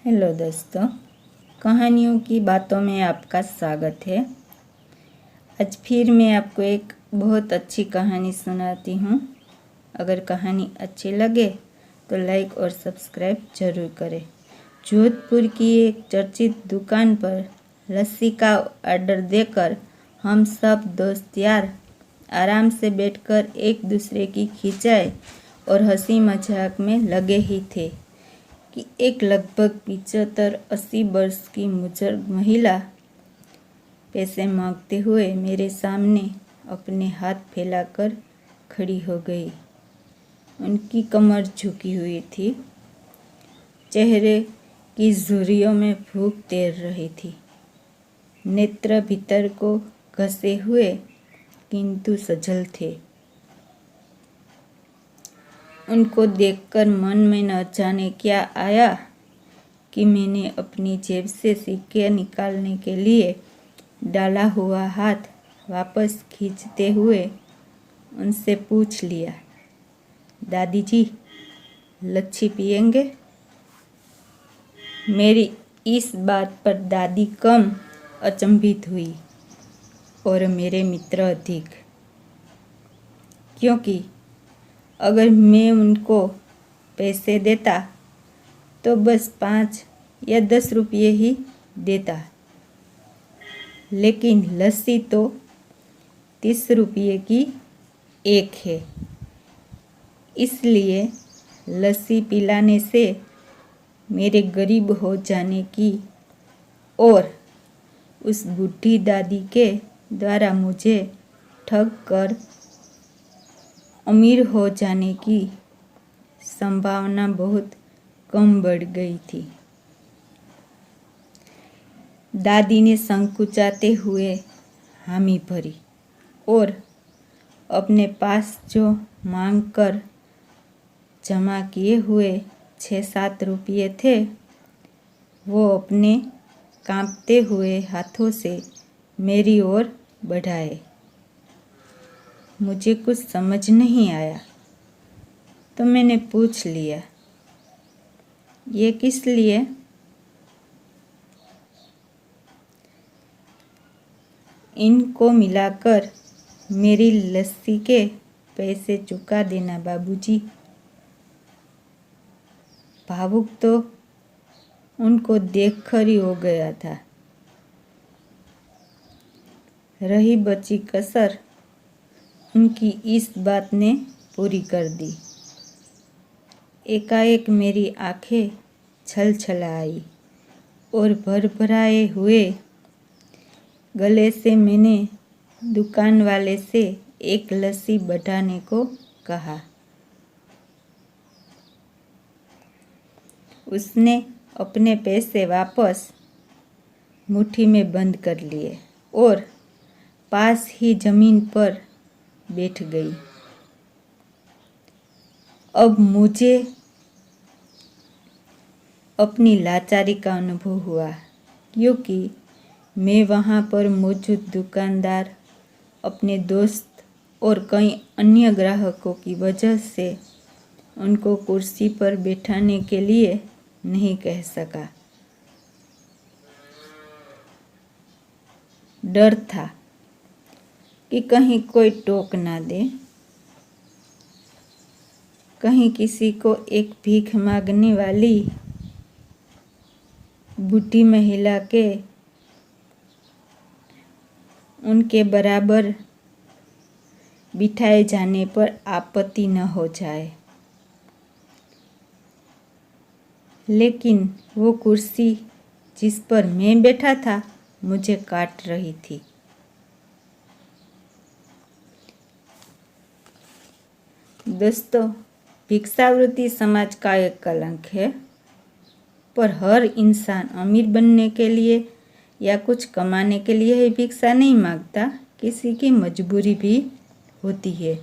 Hello दोस्तों, कहानियों की बातों में आपका स्वागत है। आज फिर मैं आपको एक बहुत अच्छी कहानी सुनाती हूँ। अगर कहानी अच्छी लगे तो लाइक और सब्सक्राइब जरूर करें। जोधपुर की एक चर्चित दुकान पर लस्सी का ऑर्डर देकर हम सब दोस्त यार आराम से बैठकर एक दूसरे की खिंचाई और हंसी मजाक में लगे ही थे कि एक लगभग 75-80 वर्ष की बुजुर्ग महिला पैसे मांगते हुए मेरे सामने अपने हाथ फैलाकर खड़ी हो गई। उनकी कमर झुकी हुई थी, चेहरे की झुर्रियों में भूख तैर रही थी, नेत्र भीतर को घसे हुए किंतु सजल थे। उनको देखकर मन में न जाने क्या आया कि मैंने अपनी जेब से सिक्के निकालने के लिए डाला हुआ हाथ वापस खींचते हुए उनसे पूछ लिया, दादी जी लच्छी पिएंगे? मेरी इस बात पर दादी कम अचंभित हुई और मेरे मित्र अधिक, क्योंकि अगर मैं उनको पैसे देता तो बस 5 या 10 रुपये ही देता, लेकिन लस्सी तो 30 रुपये की एक है। इसलिए लस्सी पिलाने से मेरे गरीब हो जाने की और उस बूढ़ी दादी के द्वारा मुझे ठग कर अमीर हो जाने की संभावना बहुत कम बढ़ गई थी। दादी ने संकुचाते हुए हामी भरी और अपने पास जो मांग कर जमा किए हुए 6-7 रुपये थे वो अपने कांपते हुए हाथों से मेरी ओर बढ़ाए। मुझे कुछ समझ नहीं आया तो मैंने पूछ लिया, ये किस लिए? इनको मिलाकर मेरी लस्सी के पैसे चुका देना बाबूजी। भावुक तो उनको देखकर ही हो गया था। रही बची कसर उनकी इस बात ने पूरी कर दी। एकाएक मेरी आंखें छलछला आई और भरभराए हुए गले से मैंने दुकान वाले से एक लस्सी बढ़ाने को कहा। उसने अपने पैसे वापस मुट्ठी में बंद कर लिए और पास ही जमीन पर बैठ गई। अब मुझे अपनी लाचारी का अनुभव हुआ, क्योंकि मैं वहाँ पर मौजूद दुकानदार, अपने दोस्त और कई अन्य ग्राहकों की वजह से उनको कुर्सी पर बैठाने के लिए नहीं कह सका। डर था कि कहीं कोई टोक ना दे, कहीं किसी को एक भीख मांगने वाली बूढ़ी महिला के उनके बराबर बिठाए जाने पर आपत्ति न हो जाए। लेकिन वो कुर्सी जिस पर मैं बैठा था मुझे काट रही थी। दोस्तों, भिक्षावृत्ति समाज का एक कलंक है, पर हर इंसान अमीर बनने के लिए या कुछ कमाने के लिए ही भिक्षा नहीं मांगता, किसी की मजबूरी भी होती है।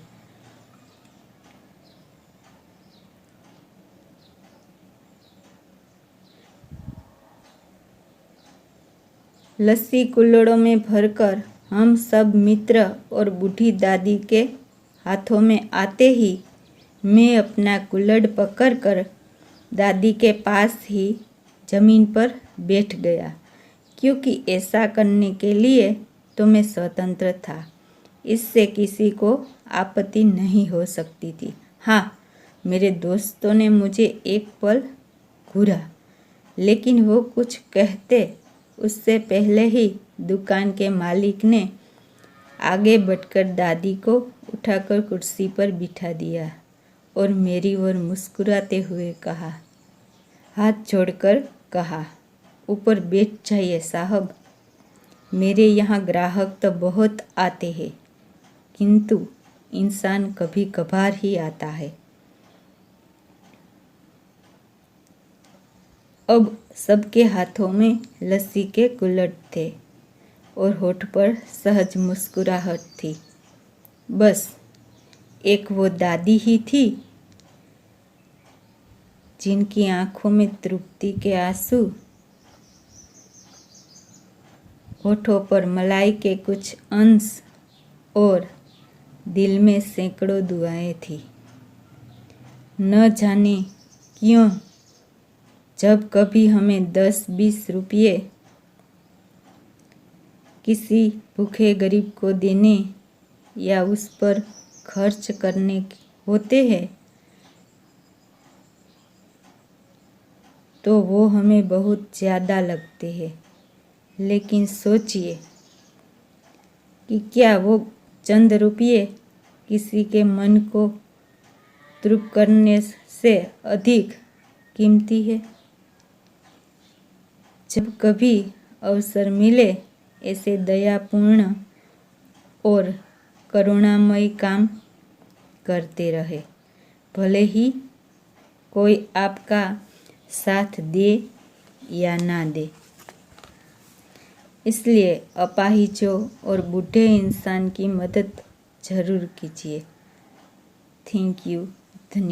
लस्सी कुल्हड़ों में भरकर हम सब मित्र और बूढ़ी दादी के हाथों में आते ही मैं अपना कुल्हड़ पकड़कर दादी के पास ही जमीन पर बैठ गया, क्योंकि ऐसा करने के लिए तो मैं स्वतंत्र था। इससे किसी को आपत्ति नहीं हो सकती थी। हाँ, मेरे दोस्तों ने मुझे एक पल घूरा, लेकिन वो कुछ कहते उससे पहले ही दुकान के मालिक ने आगे बढ़कर दादी को उठाकर कुर्सी पर बिठा दिया और मेरी ओर मुस्कुराते हुए कहा, हाथ जोड़कर कहा, ऊपर बैठ जाइए साहब। मेरे यहाँ ग्राहक तो बहुत आते हैं, किंतु इंसान कभी कभार ही आता है। अब सबके हाथों में लस्सी के कुल्हड़ थे और होठ पर सहज मुस्कुराहट थी। बस एक वो दादी ही थी जिनकी आंखों में तृप्ति के आंसू, होठों पर मलाई के कुछ अंश और दिल में सैकड़ों दुआएं थी। न जाने क्यों जब कभी हमें 10-20 रुपये किसी भूखे गरीब को देने या उस पर खर्च करने होते हैं, तो वो हमें बहुत ज़्यादा लगते हैं। लेकिन सोचिए कि क्या वो चंद रुपये किसी के मन को तृप्त करने से अधिक कीमती है। जब कभी अवसर मिले, ऐसे दयापूर्ण और करुणामय काम करते रहे, भले ही कोई आपका साथ दे या ना दे। इसलिए अपाहिजों और बूढ़े इंसान की मदद जरूर कीजिए। Thank you.